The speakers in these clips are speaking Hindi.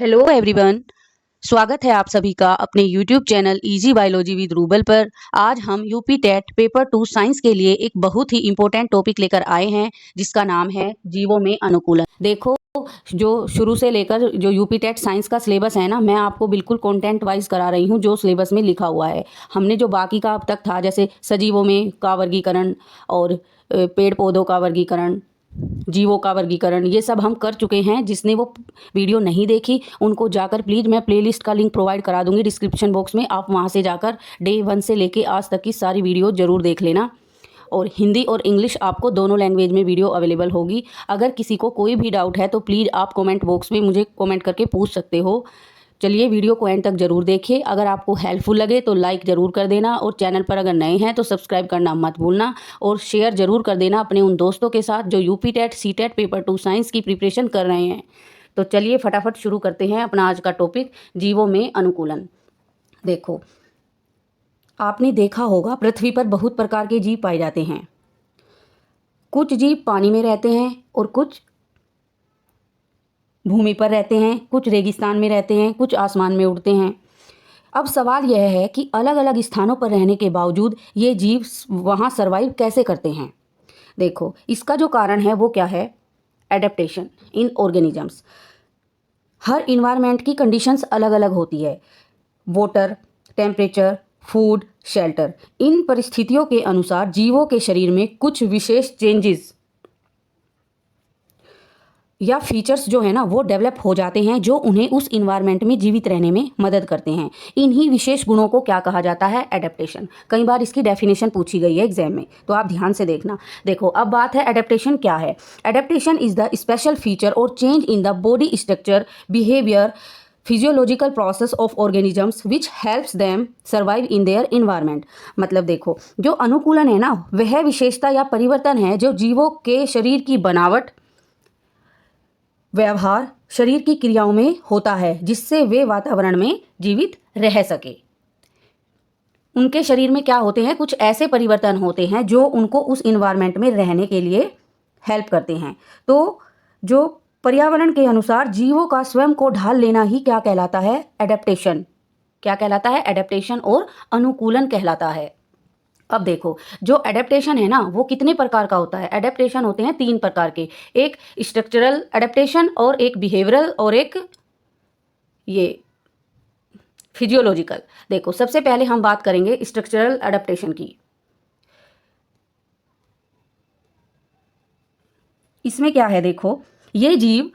Hello everyone. स्वागत है आप सभी का अपने YouTube channel easy biology with rouble पर। आज हम यूपी टेट पेपर 2 साइंस के लिए एक बहुत ही इम्पोर्टेंट टॉपिक लेकर आए हैं जिसका नाम है जीवों में अनुकूलन। देखो, जो शुरू से लेकर जो यूपी टेट साइंस का सिलेबस है ना, मैं आपको बिल्कुल कंटेंट वाइज करा रही हूँ जो सिलेबस में लिखा हुआ है। हमने जो बाकी का अब तक था, जैसे सजीवों में का वर्गीकरण और पेड़ पौधों का वर्गीकरण, जीवों का वर्गीकरण, ये सब हम कर चुके हैं। जिसने वो वीडियो नहीं देखी उनको जाकर प्लीज़, मैं प्लेलिस्ट का लिंक प्रोवाइड करा दूंगी डिस्क्रिप्शन बॉक्स में, आप वहाँ से जाकर डे 1 से लेके आज तक की सारी वीडियो ज़रूर देख लेना। और हिंदी और इंग्लिश आपको दोनों लैंग्वेज में वीडियो अवेलेबल होगी। अगर किसी को कोई भी डाउट है तो प्लीज़ आप कमेंट बॉक्स में मुझे कमेंट करके पूछ सकते हो। चलिए, वीडियो को एंड तक जरूर देखिए। अगर आपको हेल्पफुल लगे तो लाइक ज़रूर कर देना, और चैनल पर अगर नए हैं तो सब्सक्राइब करना मत भूलना, और शेयर ज़रूर कर देना अपने उन दोस्तों के साथ जो UP TET CTET paper 2 science की प्रिपरेशन कर रहे हैं। तो चलिए फटाफट शुरू करते हैं अपना आज का टॉपिक, जीवों में अनुकूलन। देखो, आपने देखा होगा पृथ्वी पर बहुत प्रकार के जीव पाए जाते हैं। कुछ जीव पानी में रहते हैं और कुछ भूमि पर रहते हैं, कुछ रेगिस्तान में रहते हैं, कुछ आसमान में उड़ते हैं। अब सवाल यह है कि अलग अलग स्थानों पर रहने के बावजूद ये जीव वहाँ सरवाइव कैसे करते हैं। देखो, इसका जो कारण है वो क्या है? एडेप्टेशन इन ऑर्गेनिजम्स। हर इन्वायरमेंट की कंडीशंस अलग अलग होती है। वाटर, टेम्परेचर, फूड, शेल्टर, इन परिस्थितियों के अनुसार जीवों के शरीर में कुछ विशेष चेंजेस या फीचर्स जो है ना वो डेवलप हो जाते हैं, जो उन्हें उस इन्वायरमेंट में जीवित रहने में मदद करते हैं। इन्हीं विशेष गुणों को क्या कहा जाता है? एडेप्टेशन। कई बार इसकी डेफिनेशन पूछी गई है एग्जाम में, तो आप ध्यान से देखना। देखो, अब बात है एडेप्टेशन क्या है। Adaptation is the special feature और change in the body structure, behaviour, physiological process of organisms which helps them survive in their environment. मतलब देखो, जो अनुकूलन है ना, वह विशेषता या परिवर्तन है जो जीवों के शरीर की बनावट, व्यवहार, शरीर की क्रियाओं में होता है, जिससे वे वातावरण में जीवित रह सके। उनके शरीर में क्या होते हैं? कुछ ऐसे परिवर्तन होते हैं जो उनको उस इन्वायरमेंट में रहने के लिए हेल्प करते हैं। तो जो पर्यावरण के अनुसार जीवों का स्वयं को ढाल लेना ही क्या कहलाता है? एडेप्टेशन। क्या कहलाता है? एडेप्टेशन और अनुकूलन कहलाता है। अब देखो, जो एडेप्टेशन है ना वो कितने प्रकार का होता है? एडेप्टेशन होते हैं 3 प्रकार के। एक स्ट्रक्चरल एडेप्टेशन, और एक बिहेवियरल, और एक ये फिजियोलॉजिकल। देखो, सबसे पहले हम बात करेंगे स्ट्रक्चरल एडेप्टेशन की। इसमें क्या है? देखो, ये जीव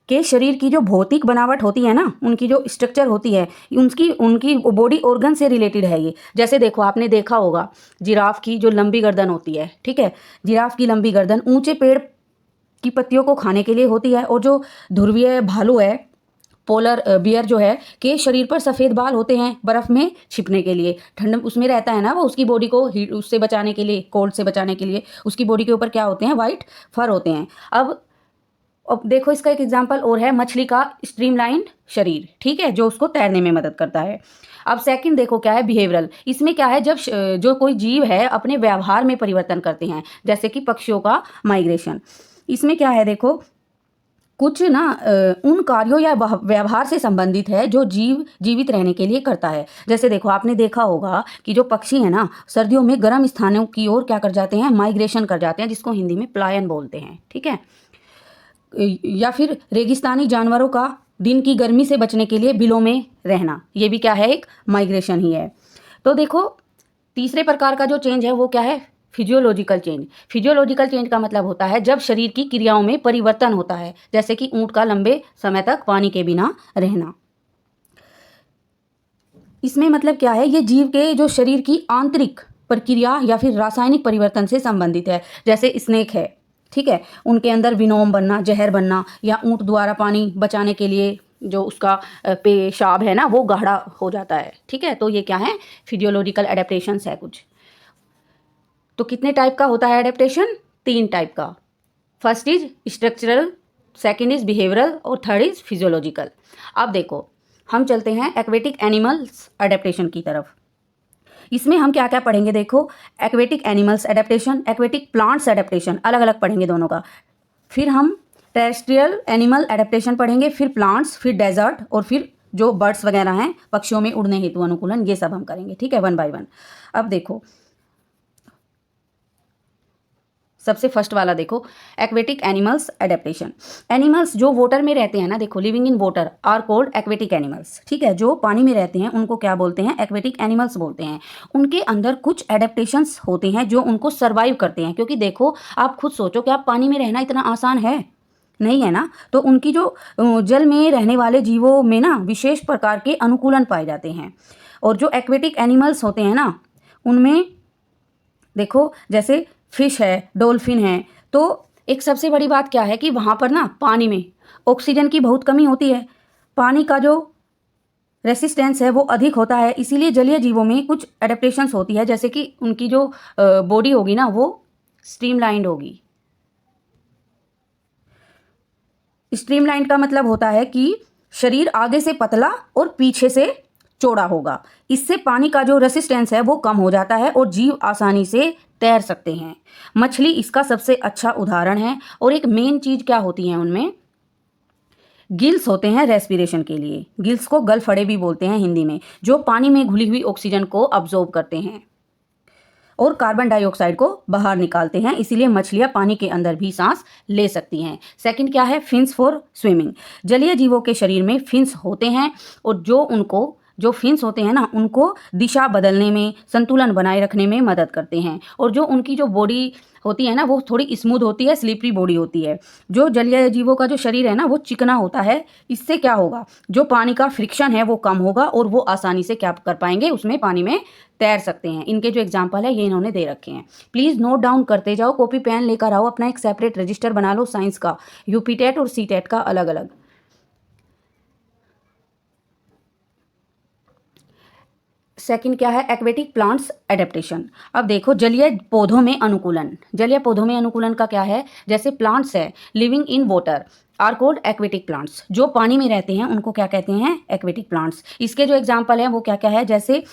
के शरीर की जो भौतिक बनावट होती है ना, उनकी जो स्ट्रक्चर होती है, उनकी बॉडी ऑर्गन से रिलेटेड है ये। जैसे देखो, आपने देखा होगा जिराफ की जो लंबी गर्दन होती है, ठीक है, जिराफ की लंबी गर्दन ऊंचे पेड़ की पत्तियों को खाने के लिए होती है। और जो ध्रुवीय भालू है, पोलर बियर जो है, के शरीर पर सफ़ेद बाल होते हैं बर्फ़ में छिपने के लिए। ठंड उसमें रहता है ना, वो उसकी बॉडी को हीट उससे बचाने के लिए, कोल्ड से बचाने के लिए उसकी बॉडी के ऊपर क्या होते हैं? वाइट फर होते हैं। अब देखो, इसका एक एग्जाम्पल और है मछली का स्ट्रीमलाइंड शरीर, ठीक है, जो उसको तैरने में मदद करता है। अब सेकंड देखो क्या है? बिहेवियरल। इसमें क्या है? जब जो कोई जीव है अपने व्यवहार में परिवर्तन करते हैं, जैसे कि पक्षियों का माइग्रेशन। इसमें क्या है? देखो, कुछ ना उन कार्यों या व्यवहार से संबंधित है जो जीव जीवित रहने के लिए करता है। जैसे देखो, आपने देखा होगा कि जो पक्षी है ना, सर्दियों में गर्म स्थानों की ओर क्या कर जाते हैं? माइग्रेशन कर जाते हैं, जिसको हिंदी में पलायन बोलते हैं, ठीक है। या फिर रेगिस्तानी जानवरों का दिन की गर्मी से बचने के लिए बिलों में रहना, ये भी क्या है? एक माइग्रेशन ही है। तो देखो, तीसरे प्रकार का जो चेंज है वो क्या है? Physiological change. फिजियोलॉजिकल चेंज का मतलब होता है जब शरीर की क्रियाओं में परिवर्तन होता है, जैसे कि ऊंट का लंबे समय तक पानी के बिना रहना। इसमें मतलब क्या है? ये जीव के जो शरीर की आंतरिक प्रक्रिया या फिर रासायनिक परिवर्तन से संबंधित है। जैसे स्नेक है, ठीक है, उनके अंदर विनोम बनना, जहर बनना, या ऊंट द्वारा पानी बचाने के लिए जो उसका पेशाब है ना वो गाढ़ा हो जाता है, ठीक है। तो ये क्या है? फिजियोलॉजिकल एडेप्टेशंस है कुछ। तो कितने टाइप का होता है एडेप्टेशन? 3 टाइप का। First is structural, second is behavioural, और थर्ड इज फिजियोलॉजिकल। अब देखो, हम चलते हैं एक्वेटिक एनिमल्स एडेप्टेशन की तरफ। इसमें हम क्या क्या पढ़ेंगे? देखो, aquatic animals adaptation, aquatic plants adaptation, अलग अलग पढ़ेंगे दोनों का। फिर हम टेरेस्ट्रियल एनिमल एडेप्टेशन पढ़ेंगे, फिर प्लांट्स, फिर डेजर्ट और फिर जो बर्ड्स वगैरह हैं पक्षियों में उड़ने हेतु अनुकूलन, ये सब हम करेंगे, ठीक है, 1 बाय 1। अब देखो सबसे फर्स्ट वाला देखो, एक्वेटिक एनिमल्स एडेप्टेशन। एनिमल्स जो वाटर में रहते हैं ना, देखो living in water are called aquatic animals, ठीक है, जो पानी में रहते हैं उनको क्या बोलते हैं, एक्वेटिक एनिमल्स बोलते हैं। उनके अंदर कुछ एडेप्टेशंस होते हैं जो उनको सर्वाइव करते हैं, क्योंकि देखो आप खुद सोचो कि आप पानी में रहना इतना आसान है नहीं है ना, तो उनकी जो जल में रहने वाले जीवों में ना विशेष प्रकार के अनुकूलन पाए जाते हैं। और जो एक्वेटिक एनिमल्स होते हैं ना उनमें देखो जैसे फिश है, डॉल्फिन है, तो एक सबसे बड़ी बात क्या है कि वहाँ पर ना पानी में ऑक्सीजन की बहुत कमी होती है, पानी का जो रेसिस्टेंस है वो अधिक होता है, इसीलिए जलीय जीवों में कुछ एडेप्टेशंस होती है, जैसे कि उनकी जो बॉडी होगी ना वो स्ट्रीमलाइंड होगी। स्ट्रीमलाइंड का मतलब होता है कि शरीर आगे से पतला और पीछे से चौड़ा होगा, इससे पानी का जो रेसिस्टेंस है वो कम हो जाता है और जीव आसानी से तैर सकते हैं। मछली इसका सबसे अच्छा उदाहरण है। और एक मेन चीज क्या होती है उनमें, गिल्स होते हैं रेस्पिरेशन के लिए, गिल्स को गलफड़े भी बोलते हैं हिंदी में, जो पानी में घुली हुई ऑक्सीजन को अब्जॉर्ब करते हैं और कार्बन डाइऑक्साइड को बाहर निकालते हैं, इसीलिए मछलियां पानी के अंदर भी सांस ले सकती हैं। सेकंड क्या है, फिन्स फॉर स्विमिंग। जलीय जीवों के शरीर में फिन्स होते हैं और जो फिन्स होते हैं ना उनको दिशा बदलने में, संतुलन बनाए रखने में मदद करते हैं। और जो उनकी जो बॉडी होती है ना वो थोड़ी स्मूथ होती है, स्लिपरी बॉडी होती है। जो जलीय जीवों का जो शरीर है ना वो चिकना होता है, इससे क्या होगा, जो पानी का फ्रिक्शन है वो कम होगा और वो आसानी से क्या कर पाएंगे, उसमें पानी में तैर सकते हैं। इनके जो एग्जाम्पल है ये इन्होंने दे रखे हैं, प्लीज़ नोट डाउन करते जाओ, कॉपी पेन लेकर आओ, अपना एक सेपरेट रजिस्टर बना लो साइंस का, यूपीटेट और सीटेट का अलग अलग। सेकंड क्या है, एक्वेटिक प्लांट्स एडेप्टेशन। अब देखो जलीय पौधों में अनुकूलन। जलीय पौधों में अनुकूलन का क्या है, जैसे प्लांट्स है living in water are called aquatic plants, जो पानी में रहते हैं उनको क्या कहते हैं, एक्वेटिक प्लांट्स। इसके जो एग्जाम्पल हैं वो क्या क्या है, जैसे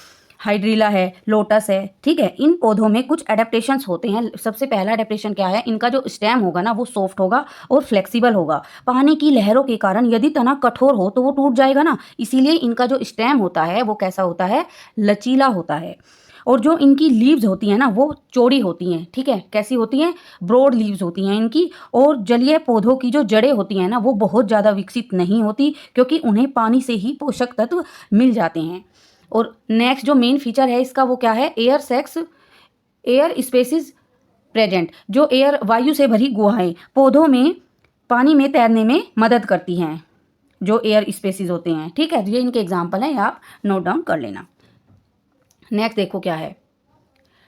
हाइड्रीला है, लोटस है, ठीक है। इन पौधों में कुछ एडेप्टेशंस होते हैं। सबसे पहला एडेप्टेशन क्या है, इनका जो स्टेम होगा ना वो सॉफ्ट होगा और फ्लेक्सिबल होगा। पानी की लहरों के कारण यदि तना कठोर हो तो वो टूट जाएगा ना, इसीलिए इनका जो स्टेम होता है वो कैसा होता है, लचीला होता है। और जो इनकी लीव्स होती हैं ना वो चौड़ी होती हैं, ठीक है, कैसी होती हैं, ब्रॉड लीव्स होती हैं इनकी। और जलीय पौधों की जो जड़ें होती हैं ना वो बहुत ज़्यादा विकसित नहीं होती, क्योंकि उन्हें पानी से ही पोषक तत्व मिल जाते हैं। और नेक्स्ट जो मेन फीचर है इसका वो क्या है, एयर स्पेसिस प्रेजेंट। जो एयर वायु से भरी गुहाएं पौधों में पानी में तैरने में मदद करती हैं, जो एयर स्पेसिस होते हैं, ठीक है। ये इनके एग्जाम्पल हैं, आप नोट डाउन कर लेना। नेक्स्ट देखो क्या है,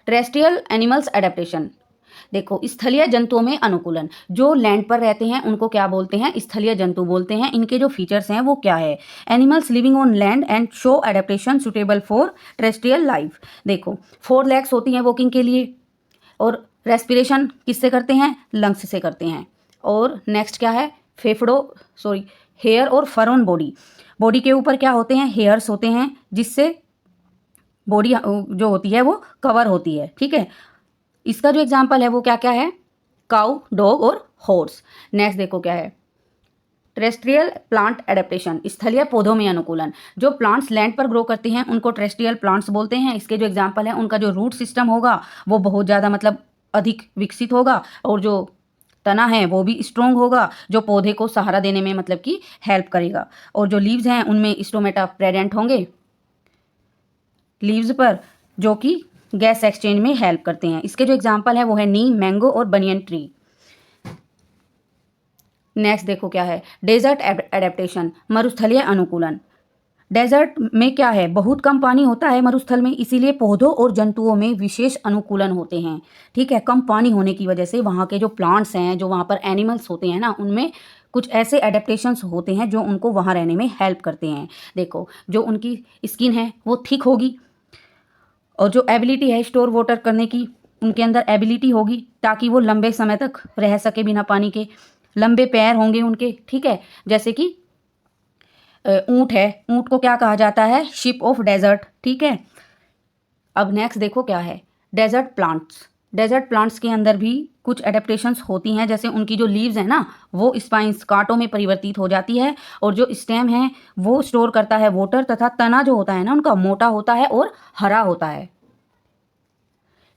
टेरेस्ट्रियल एनिमल्स एडेप्टेशन। देखो स्थलीय जंतुओं में अनुकूलन। जो लैंड पर रहते हैं उनको क्या बोलते हैं, स्थलीय जंतु बोलते हैं। इनके जो फीचर्स हैं वो क्या है, animals living on land and show adaptation suitable for terrestrial life. देखो 4 लेग्स होती हैं वॉकिंग के लिए, और रेस्पिरेशन किससे करते हैं, लंग्स से करते हैं। और नेक्स्ट क्या है, हेयर और फर ऑन बॉडी। बॉडी के ऊपर क्या होते हैं, हेयर्स होते हैं, जिससे बॉडी जो होती है वो कवर होती है, ठीक है। इसका जो एग्जाम्पल है वो क्या क्या है, काउ, डॉग और हॉर्स। नेक्स्ट देखो क्या है, टेरेस्ट्रियल प्लांट एडेप्टेशन, स्थलीय पौधों में अनुकूलन। जो प्लांट्स लैंड पर ग्रो करते हैं उनको टेरेस्ट्रियल प्लांट्स बोलते हैं। इसके जो एग्जाम्पल है, उनका जो रूट सिस्टम होगा वो बहुत ज़्यादा मतलब अधिक विकसित होगा, और जो तना है वो भी स्ट्रॉन्ग होगा, जो पौधे को सहारा देने में मतलब कि हेल्प करेगा। और जो लीव्स हैं उनमें स्टोमेटा प्रेजेंट होंगे लीव्स पर, जो कि गैस एक्सचेंज में हेल्प करते हैं। इसके जो एग्जाम्पल है वो है नीम, मैंगो और बनियन ट्री। नेक्स्ट देखो क्या है, डेजर्ट एडेप्टेशन, मरुस्थलीय अनुकूलन। डेजर्ट में क्या है, बहुत कम पानी होता है मरुस्थल में, इसीलिए पौधों और जंतुओं में विशेष अनुकूलन होते हैं, ठीक है। कम पानी होने की वजह से वहाँ के जो प्लांट्स हैं, जो वहाँ पर एनिमल्स होते हैं ना, उनमें कुछ ऐसे एडेप्टेशंस होते हैं जो उनको वहाँ रहने में हेल्प करते हैं। देखो जो उनकी स्किन है वो थिक होगी, और जो एबिलिटी है स्टोर वाटर करने की, उनके अंदर एबिलिटी होगी ताकि वो लंबे समय तक रह सके बिना पानी के। लंबे पैर होंगे उनके, ठीक है, जैसे कि ऊंट है, ऊंट को क्या कहा जाता है, शिप ऑफ डेजर्ट, ठीक है। अब नेक्स्ट देखो क्या है, डेजर्ट प्लांट्स। डेजर्ट प्लांट्स के अंदर भी कुछ एडेप्टेशंस होती हैं, जैसे उनकी जो लीव्स है ना वो स्पाइंस कांटों में परिवर्तित हो जाती है, और जो स्टेम है वो स्टोर करता है वाटर, तथा तना जो होता है ना उनका मोटा होता है और हरा होता है,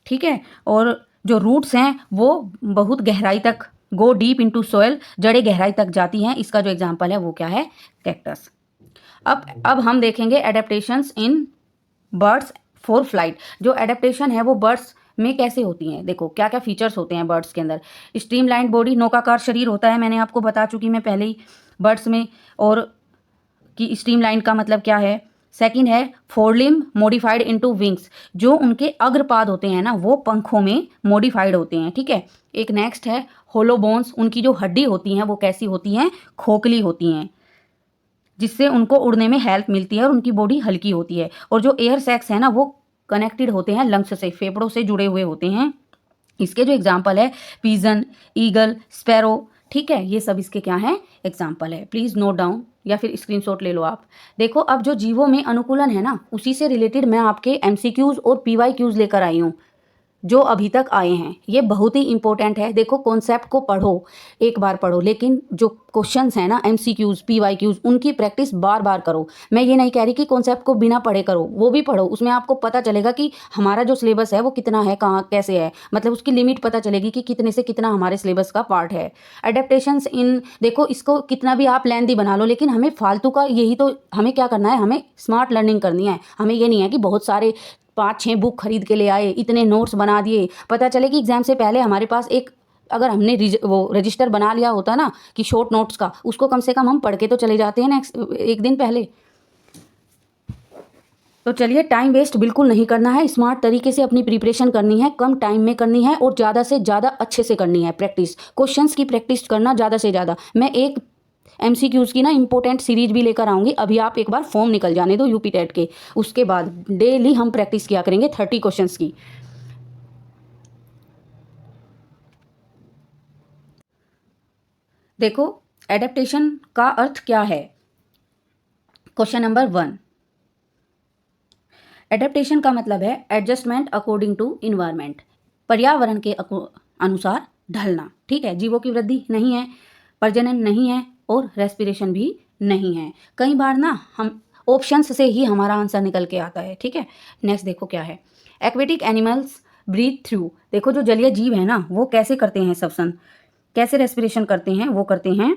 ठीक है। और जो रूट्स हैं वो बहुत गहराई तक, गो डीप इनटू सॉइल, जड़ें गहराई तक जाती हैं। इसका जो एग्जांपल है वो क्या है, कैक्टस। अब हम देखेंगे adaptations in birds for flight. जो एडेप्टेशन है वो बर्ड्स में कैसे होती हैं, देखो क्या क्या फीचर्स होते हैं बर्ड्स के अंदर। स्ट्रीमलाइन बॉडी, नौकाकार शरीर होता है, मैंने आपको बता चुकी मैं पहले ही बर्ड्स में, और कि स्ट्रीमलाइन का मतलब क्या है। सेकंड है फोरलिम मॉडिफाइड इनटू विंग्स, जो उनके अग्रपाद होते हैं ना वो पंखों में मॉडिफाइड होते हैं, ठीक है। एक नेक्स्ट है होलो बोन्स, उनकी जो हड्डी होती हैं वो कैसी होती हैं, खोखली होती हैं, जिससे उनको उड़ने में हेल्प मिलती है और उनकी बॉडी हल्की होती है। और जो एयर सैक्स है ना वो कनेक्टेड होते हैं लंग्स से, फेफड़ों से जुड़े हुए होते हैं। इसके जो एग्जाम्पल है पिजन, ईगल, स्पैरो, ठीक है, ये सब इसके क्या हैं, एग्जाम्पल है। प्लीज़ नोट डाउन या फिर स्क्रीनशॉट ले लो आप। देखो अब जो जीवों में अनुकूलन है ना उसी से रिलेटेड मैं आपके एमसीक्यूज और पीवाईक्यूज लेकर आई हूँ जो अभी तक आए हैं। ये बहुत ही इंपॉर्टेंट है। देखो कॉन्सेप्ट को पढ़ो, एक बार पढ़ो, लेकिन जो क्वेश्चंस हैं ना एमसीक्यूज पीवाईक्यूज उनकी प्रैक्टिस बार बार करो। मैं ये नहीं कह रही कि कॉन्सेप्ट को बिना पढ़े करो, वो भी पढ़ो, उसमें आपको पता चलेगा कि हमारा जो सिलेबस है वो कितना है, कहाँ कैसे है, मतलब उसकी लिमिट पता चलेगी कि कितने से कितना हमारे सिलेबस का पार्ट है। एडेप्टेशंस इन, देखो इसको कितना भी आप लेंथी बना लो, लेकिन हमें फालतू का यही तो, हमें क्या करना है, हमें स्मार्ट लर्निंग करनी है। हमें ये नहीं है कि बहुत सारे 5-6 बुक खरीद के ले आए, इतने नोट्स बना दिए। पता चले कि एग्जाम से पहले हमारे पास एक, अगर हमने वो रजिस्टर बना लिया होता ना कि शॉर्ट नोट्स का, उसको कम से कम हम पढ़ के तो चले जाते हैं नेक्स्ट एक दिन पहले। तो चलिए टाइम वेस्ट बिल्कुल नहीं करना है, स्मार्ट तरीके से अपनी प्रिपरेशन करनी है, कम टाइम में करनी है और ज़्यादा से ज़्यादा अच्छे से करनी है प्रैक्टिस। क्वेश्चंस की प्रैक्टिस करना ज़्यादा से ज़्यादा। मैं एक एमसीक्यूज़ की ना इंपॉर्टेंट सीरीज भी लेकर आऊँगी। अभी आप एक बार फॉर्म निकल जाने दो यूपी टेट के, उसके बाद डेली हम प्रैक्टिस किया करेंगे 30 क्वेश्चंस की। देखो एडेप्टेशन का अर्थ क्या है। क्वेश्चन नंबर 1, एडेप्टेशन का मतलब है एडजस्टमेंट अकॉर्डिंग टू इन्वायरमेंट, पर्यावरण के अनुसार ढलना, ठीक है। जीवों की वृद्धि नहीं है, प्रजनन नहीं है और रेस्पिरेशन भी नहीं है। कई बार ना हम ऑप्शंस से ही हमारा आंसर निकल के आता है, ठीक है। नेक्स्ट देखो क्या है, एक्वेटिक एनिमल्स ब्रीथ थ्रू। देखो जो जलीय जीव है ना वो कैसे करते हैं श्वसन, कैसे रेस्पिरेशन करते हैं, वो करते हैं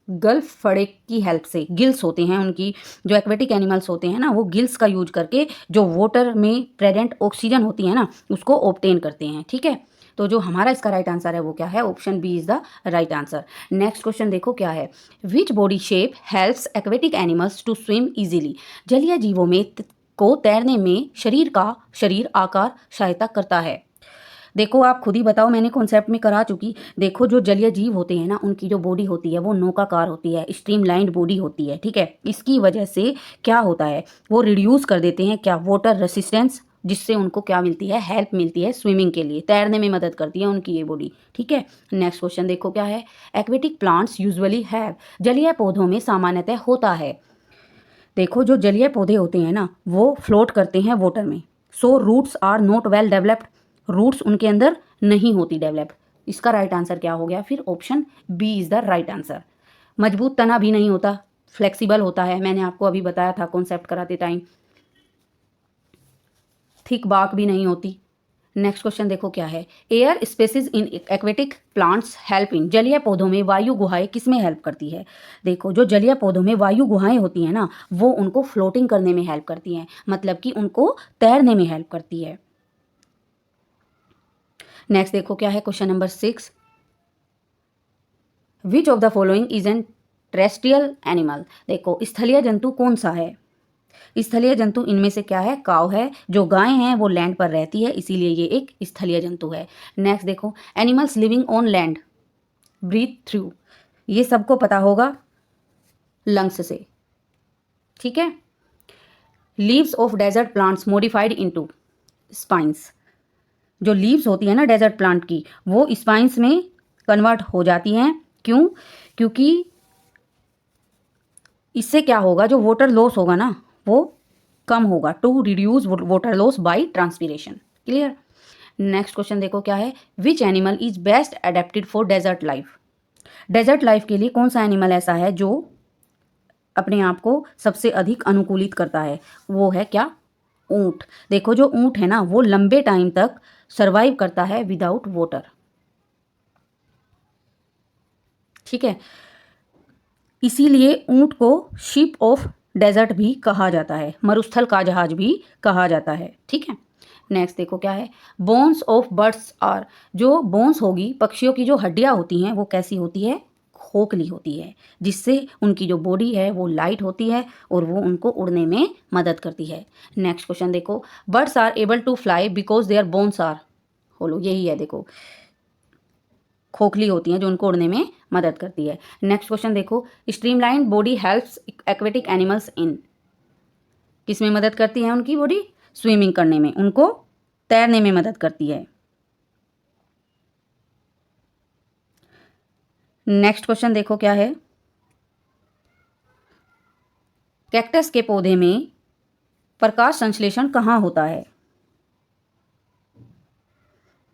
गल्फ फड़े की हेल्प से। गिल्स होते हैं उनकी, जो एक्वेटिक एनिमल्स होते हैं ना वो गिल्स का यूज करके जो वाटर में प्रेजेंट ऑक्सीजन होती है ना उसको ऑब्टेन करते हैं, ठीक है। तो जो हमारा इसका राइट आंसर है वो क्या है, option B is the right answer. Next question देखो क्या है, which body shape helps aquatic animals to swim easily. जलीय जीवों में को तैरने में शरीर आकार सहायता करता है। देखो आप खुद ही बताओ, मैंने कॉन्सेप्ट में करा चुकी। देखो जो जलीय जीव होते हैं ना उनकी जो बॉडी होती है वो नौकाकार होती है, स्ट्रीमलाइंड बॉडी होती है, ठीक है। इसकी वजह से क्या होता है, वो रिड्यूस कर देते हैं क्या, वाटर रेसिस्टेंस, जिससे उनको क्या मिलती है, हेल्प मिलती है स्विमिंग के लिए, तैरने में मदद करती है उनकी ये बॉडी, ठीक है। नेक्स्ट क्वेश्चन देखो क्या है, एक्वेटिक प्लांट्स यूजुअली हैव, जलीय पौधों में सामान्यतः होता है। देखो जो जलीय पौधे होते हैं ना वो फ्लोट करते हैं वाटर में, so roots are not well developed, roots उनके अंदर नहीं होती डेवलप। इसका राइट आंसर क्या हो गया फिर, option B is the right answer. मजबूत तना भी नहीं होता, फ्लेक्सिबल होता है, मैंने आपको अभी बताया था कॉन्सेप्ट कराते टाइम। थिक बाक भी नहीं होती। नेक्स्ट क्वेश्चन देखो क्या है, air spaces in aquatic plants help in, जलीय पौधों में वायु गुहाएं किसमें हेल्प करती है। देखो जो जलीय पौधों में वायु गुहाएं होती हैं ना वो उनको फ्लोटिंग करने में हेल्प करती हैं, मतलब कि उनको तैरने में हेल्प करती है। नेक्स्ट देखो क्या है, question number 6, which of the following is an terrestrial animal. देखो स्थलीय जंतु कौन सा है, स्थलीय जंतु इनमें से क्या है, काव है। जो गायें हैं वो लैंड पर रहती है इसीलिए ये एक स्थलीय जंतु है। नेक्स्ट देखो, animals living on land breathe through, ये सबको पता होगा लंग्स से, ठीक है। Leaves of desert plants modified into spines, जो लीव्स होती है ना डेजर्ट प्लांट की वो स्पाइंस में कन्वर्ट हो जाती हैं। क्यों, क्योंकि इससे क्या होगा, जो वाटर लॉस होगा ना वो कम होगा, to reduce water loss by transpiration, clear. Next question देखो क्या है, which animal is best adapted for desert life. Desert life के लिए कौन सा एनिमल ऐसा है जो अपने आप को सबसे अधिक अनुकूलित करता है, वो है क्या, ऊंट। देखो जो ऊंट है ना वो लंबे टाइम तक सरवाइव करता है विदाउट वाटर, ठीक है, इसीलिए ऊंट को शिप ऑफ डेजर्ट भी कहा जाता है, मरुस्थल का जहाज भी कहा जाता है, ठीक है। नेक्स्ट देखो क्या है, बोन्स ऑफ बर्ड्स आर, जो बोन्स होगी पक्षियों की जो हड्डियां होती हैं वो कैसी होती है, खोखली होती है, जिससे उनकी जो बॉडी है वो लाइट होती है और वो उनको उड़ने में मदद करती है। नेक्स्ट क्वेश्चन देखो, birds are able to fly because their bones are hollow, यही है देखो, खोखली होती हैं जो उनको उड़ने में मदद करती है। नेक्स्ट क्वेश्चन देखो, streamline body helps aquatic animals in, किस में मदद करती है उनकी बॉडी, स्विमिंग करने में, उनको तैरने में मदद करती है। नेक्स्ट क्वेश्चन देखो क्या है, कैक्टस के पौधे में प्रकाश संश्लेषण कहाँ होता है।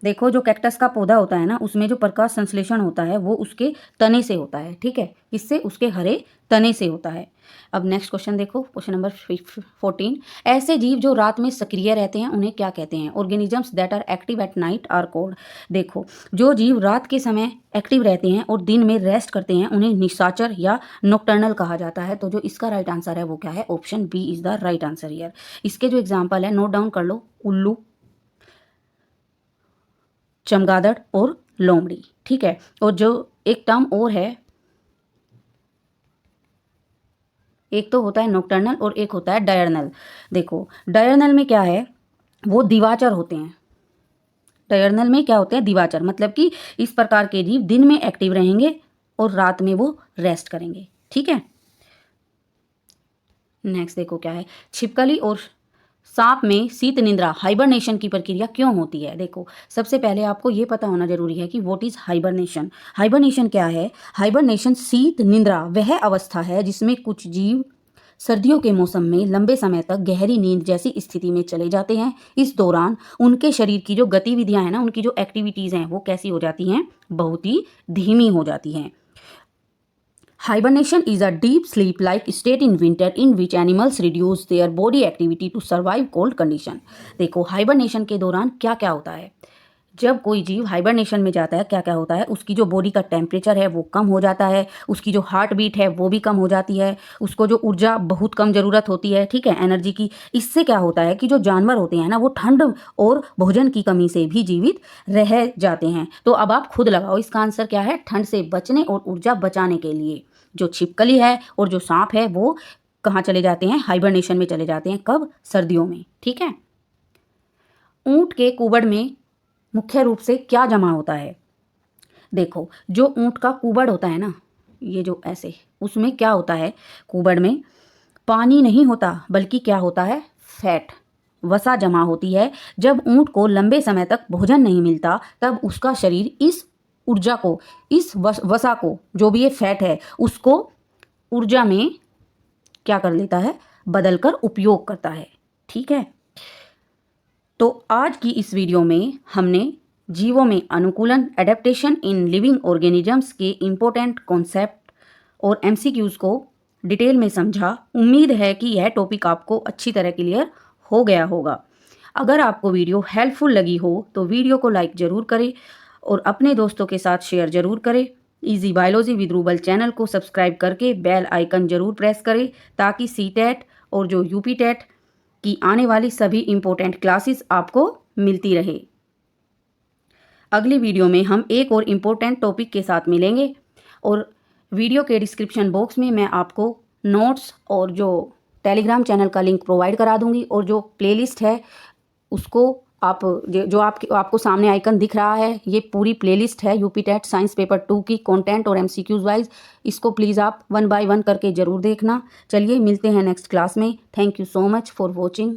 देखो जो कैक्टस का पौधा होता है ना उसमें जो प्रकाश संश्लेषण होता है वो उसके तने से होता है, ठीक है, किससे, उसके हरे तने से होता है। अब नेक्स्ट क्वेश्चन देखो, क्वेश्चन नंबर 14, ऐसे जीव जो रात में सक्रिय रहते हैं उन्हें क्या कहते हैं, organisms that are active at night are called. देखो जो जीव रात के समय एक्टिव रहते हैं और दिन में रेस्ट करते हैं उन्हें निशाचर या नॉकटर्नल कहा जाता है। तो जो इसका राइट आंसर है वो क्या है, option B is the right answer here. इसके जो एग्जाम्पल है नोट डाउन कर लो, उल्लू, चमगादड़ और लोमड़ी, ठीक है। और जो एक टर्म और है, एक तो होता है नॉकटर्नल और एक होता है डायर्नल। देखो डायर्नल में क्या है, वो दिवाचर होते हैं, डायर्नल में क्या होते हैं, दिवाचर, मतलब कि इस प्रकार के जीव दिन में एक्टिव रहेंगे और रात में वो रेस्ट करेंगे, ठीक है। नेक्स्ट देखो क्या है, छिपकली और सांप में शीत निद्रा हाइबरनेशन की प्रक्रिया क्यों होती है। देखो सबसे पहले आपको ये पता होना जरूरी है कि व्हाट इज हाइबरनेशन। हाइबरनेशन क्या है, हाइबरनेशन शीत निद्रा वह अवस्था है जिसमें कुछ जीव सर्दियों के मौसम में लंबे समय तक गहरी नींद जैसी स्थिति में चले जाते हैं। इस दौरान उनके शरीर की जो गतिविधियां हैं ना, उनकी जो एक्टिविटीज़ हैं वो कैसी हो जाती हैं, बहुत ही धीमी हो जाती हैं। Hibernation is a deep sleep-like state in winter in which animals reduce their body activity to survive cold condition। देखो हाइबरनेशन के दौरान क्या क्या होता है, जब कोई जीव हाइबरनेशन में जाता है क्या क्या होता है, उसकी जो बॉडी का टेम्परेचर है वो कम हो जाता है, उसकी जो हार्ट बीट है वो भी कम हो जाती है, उसको जो ऊर्जा बहुत कम ज़रूरत होती है, ठीक है, एनर्जी की। इससे क्या होता है कि जो जानवर होते हैं ना वो ठंड और भोजन की कमी से भी जीवित रह जाते हैं। तो अब आप खुद लगाओ इसका आंसर क्या है, ठंड से बचने और ऊर्जा बचाने के लिए जो छिपकली है और जो सांप है वो कहाँ चले जाते हैं, हाइबरनेशन में चले जाते हैं, कब, सर्दियों में, ठीक है। ऊंट के कुबड़ में मुख्य रूप से क्या जमा होता है। देखो जो ऊंट का कुबड़ होता है ना, ये जो ऐसे, उसमें क्या होता है, कुबड़ में पानी नहीं होता बल्कि क्या होता है, फैट, वसा जमा होती है। जब ऊंट को लंबे समय तक भोजन नहीं मिलता तब उसका शरीर इस ऊर्जा को, इस वसा को, जो भी ये फैट है उसको ऊर्जा में क्या कर लेता है, बदलकर उपयोग करता है, ठीक है। तो आज की इस वीडियो में हमने जीवों में अनुकूलन, एडेप्टेशन इन लिविंग ऑर्गेनिजम्स के इम्पोर्टेंट कॉन्सेप्ट और एमसीक्यूज़ को डिटेल में समझा। उम्मीद है कि यह टॉपिक आपको अच्छी तरह क्लियर हो गया होगा। अगर आपको वीडियो हेल्पफुल लगी हो तो वीडियो को लाइक ज़रूर करें और अपने दोस्तों के साथ शेयर ज़रूर करें। Easy biology with rouble channel को सब्सक्राइब करके बेल आइकन ज़रूर प्रेस करें ताकि सीटेट और जो यूपी टेट की आने वाली सभी इम्पोर्टेंट क्लासेस आपको मिलती रहे। अगली वीडियो में हम एक और इम्पोर्टेंट टॉपिक के साथ मिलेंगे और वीडियो के डिस्क्रिप्शन बॉक्स में मैं आपको नोट्स और जो टेलीग्राम चैनल का लिंक प्रोवाइड करा दूंगी और जो प्लेलिस्ट है उसको आप जो आपको सामने आइकन दिख रहा है, ये पूरी प्लेलिस्ट है यूपी टेट साइंस पेपर 2 की कंटेंट और एमसीक्यूज वाइज। इसको प्लीज़ आप 1 बाय 1 करके ज़रूर देखना। चलिए मिलते हैं नेक्स्ट क्लास में। Thank you so much for watching.